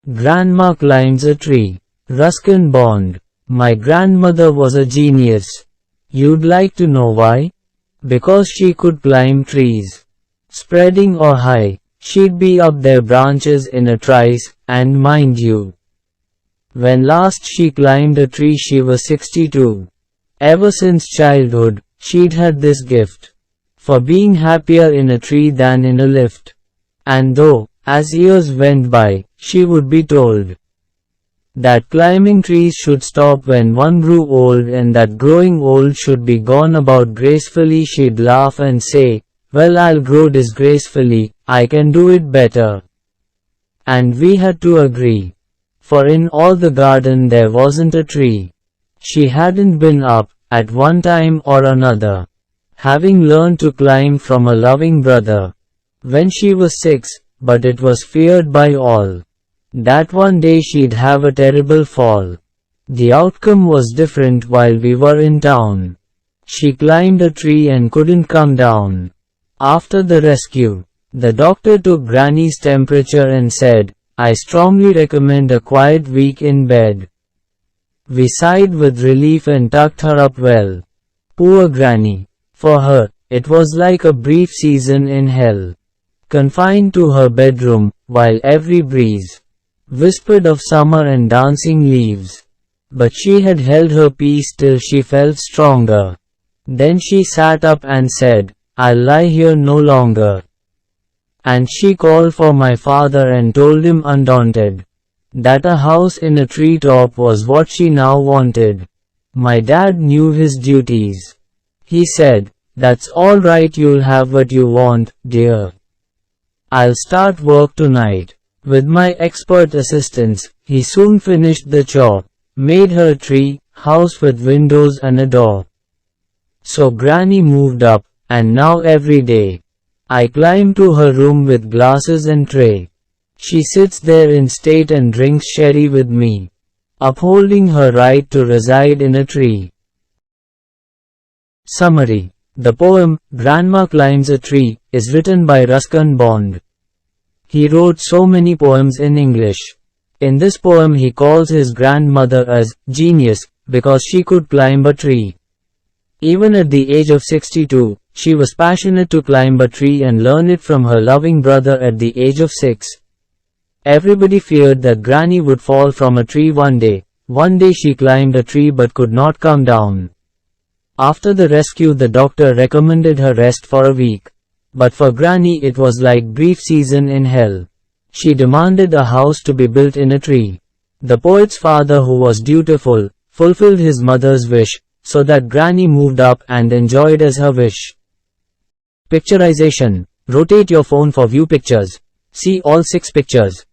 Grandma climbs a tree. Ruskin Bond. My grandmother was a genius. You'd like to know why? Because she could climb trees. Spreading or high, she'd be up their branches in a trice, and mind you, when last she climbed a tree she was 62. Ever since childhood, she'd had this gift for being happier in a tree than in a lift. And though, as years went by, she would be told that climbing trees should stop when one grew old and that growing old should be gone about gracefully, she'd laugh and say, "Well, I'll grow disgracefully, I can do it better." And we had to agree. For in all the garden there wasn't a tree she hadn't been up, at one time or another, having learned to climb from a loving brother when she was 6, but it was feared by all that one day she'd have a terrible fall. The outcome was different while we were in town. She climbed a tree and couldn't come down. After the rescue, the doctor took Granny's temperature and said, "I strongly recommend a quiet week in bed." We sighed with relief and tucked her up well. Poor Granny. For her, it was like a brief season in hell. Confined to her bedroom, while every breeze whispered of summer and dancing leaves. But she had held her peace till she felt stronger. Then she sat up and said, "I'll lie here no longer." And she called for my father and told him undaunted that a house in a treetop was what she now wanted. My dad knew his duties. He said, "That's all right, you'll have what you want, dear. I'll start work tonight." With my expert assistance, he soon finished the chore, made her a tree house with windows and a door. So Granny moved up, and now every day I climb to her room with glasses and tray. She sits there in state and drinks sherry with me, upholding her right to reside in a tree. Summary. The poem, Grandma Climbs a Tree, is written by Ruskin Bond. He wrote so many poems in English. In this poem he calls his grandmother as genius, because she could climb a tree. Even at the age of 62, she was passionate to climb a tree and learn it from her loving brother at the age of 6. Everybody feared that Granny would fall from a tree one day. One day she climbed a tree but could not come down. After the rescue, the doctor recommended her rest for a week. But for Granny it was like brief season in hell. She demanded a house to be built in a tree. The poet's father, who was dutiful, fulfilled his mother's wish, so that Granny moved up and enjoyed as her wish. Picturisation. Rotate your phone for view pictures. See all 6 pictures.